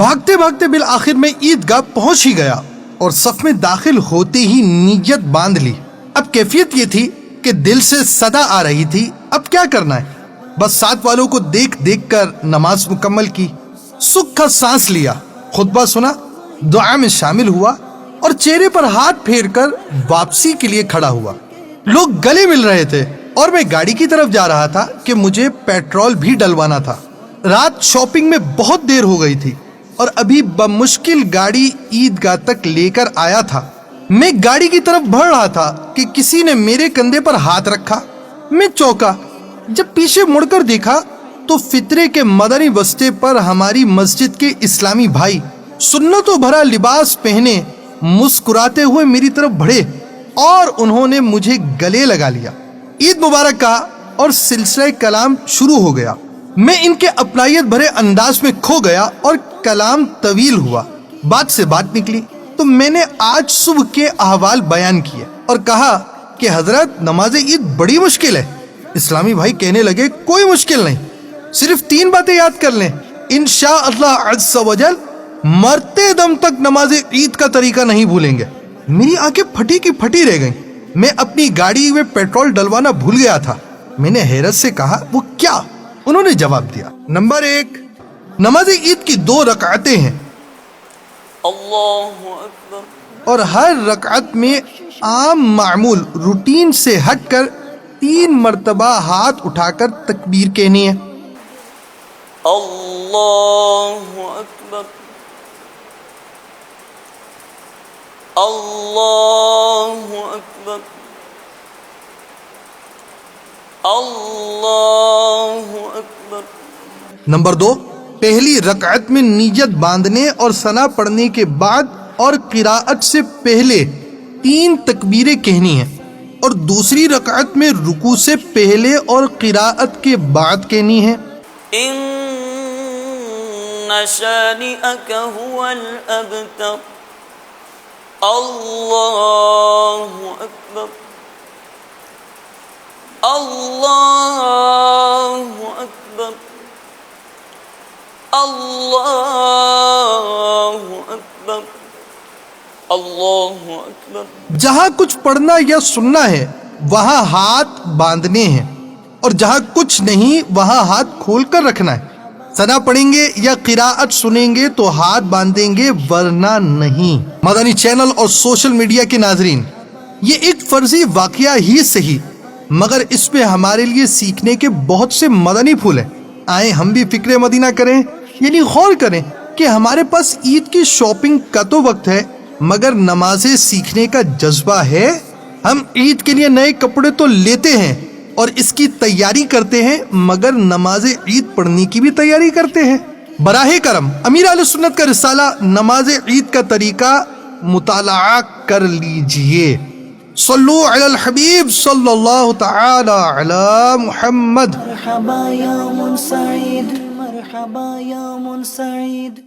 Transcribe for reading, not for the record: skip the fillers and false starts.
بھاگتے بھاگتے بالآخر میں عیدگاہ پہنچ ہی گیا اور صف میں داخل ہوتے ہی نیت باندھ لی۔ اب کیفیت یہ تھی کہ دل سے صدا آ رہی تھی اب کیا کرنا ہے، بس ساتھ والوں کو دیکھ دیکھ کر نماز مکمل کی، سکھ کا سانس لیا، خطبہ سنا، دعا میں شامل ہوا اور چہرے پر ہاتھ پھیر کر واپسی کے لیے کھڑا ہوا۔ لوگ گلے مل رہے تھے اور میں گاڑی کی طرف جا رہا تھا کہ مجھے پیٹرول بھی ڈلوانا تھا۔ رات شاپنگ میں بہت دیر ہو گئی تھی اور ابھی بمشکل گاڑی عیدگاہ تک لے کر آیا تھا۔ میں گاڑی کی طرف بڑھ رہا تھا کہ کسی نے میرے کندھے پر ہاتھ رکھا۔ میں چونکا، جب پیچھے مڑ کر دیکھا تو فطرے کے مدنی بستے پر ہماری مسجد کے اسلامی بھائی سنتوں بھرا لباس پہنے مسکراتے ہوئے میری طرف بڑھے اور انہوں نے مجھے گلے لگا لیا، عید مبارک کہا اور سلسلہ کلام شروع ہو گیا۔ میں ان کے اپنائیت بھرے انداز میں کھو گیا اور کلام طویل ہوا۔ بات سے بات نکلی تو میں نے آج صبح کے احوال بیان کیے اور کہا کہ حضرت نماز عید بڑی مشکل ہے۔ اسلامی بھائی کہنے لگے کوئی مشکل نہیں، صرف 3 باتیں یاد کر لیں، انشاءاللہ عز و جل مرتے دم تک نماز عید کا طریقہ نہیں بھولیں گے۔ میری آنکھیں پھٹی کی پھٹی رہ گئیں۔ میں اپنی گاڑی میں پیٹرول ڈلوانا بھول گیا تھا۔ میں نے حیرت سے کہا وہ کیا؟ انہوں نے جواب دیا، نمبر 1، نماز عید کی 2 رکعتیں ہیں، اللہ اکبر، اور ہر رکعت میں عام معمول روٹین سے ہٹ کر 3 مرتبہ ہاتھ اٹھا کر تکبیر کہنی ہے۔ اللہ اکبر، اللہ اکبر، اللہ اکبر۔ نمبر 2، پہلی رکعت میں نیت باندھنے اور ثنا پڑھنے کے بعد اور قراءت سے پہلے 3 تکبیریں کہنی ہیں، اور دوسری رکعت میں رکوع سے پہلے اور قراءت کے بعد کہنی ہے۔ ان شانئک هو الابتر، اللہ اکبر، اللہ اکبر، اللہ اکبر، اللہ اکبر۔ جہاں کچھ پڑھنا یا سننا ہے وہاں ہاتھ باندھنے ہیں، اور جہاں کچھ نہیں وہاں ہاتھ کھول کر رکھنا ہے۔ ثنا پڑھیں گے یا قراءت سنیں گے تو ہاتھ باندھیں گے، ورنہ نہیں۔ مدنی چینل اور سوشل میڈیا کے ناظرین، یہ ایک فرضی واقعہ ہی صحیح، مگر اس پہ ہمارے لیے سیکھنے کے بہت سے مدنی پھول ہیں۔ آئیں ہم بھی فکر مدینہ کریں، یعنی غور کریں کہ ہمارے پاس عید کی شاپنگ کا تو وقت ہے، مگر نمازیں سیکھنے کا جذبہ ہے۔ ہم عید کے لیے نئے کپڑے تو لیتے ہیں اور اس کی تیاری کرتے ہیں، مگر نماز عید پڑھنے کی بھی تیاری کرتے ہیں۔ براہ کرم امیر اہل سنت کا رسالہ نماز عید کا طریقہ مطالعہ کر لیجئے۔ صلو علی الحبیب صلی اللہ تعالی علی محمد۔ مرحبا یوم سعید، مرحبا یوم سعید۔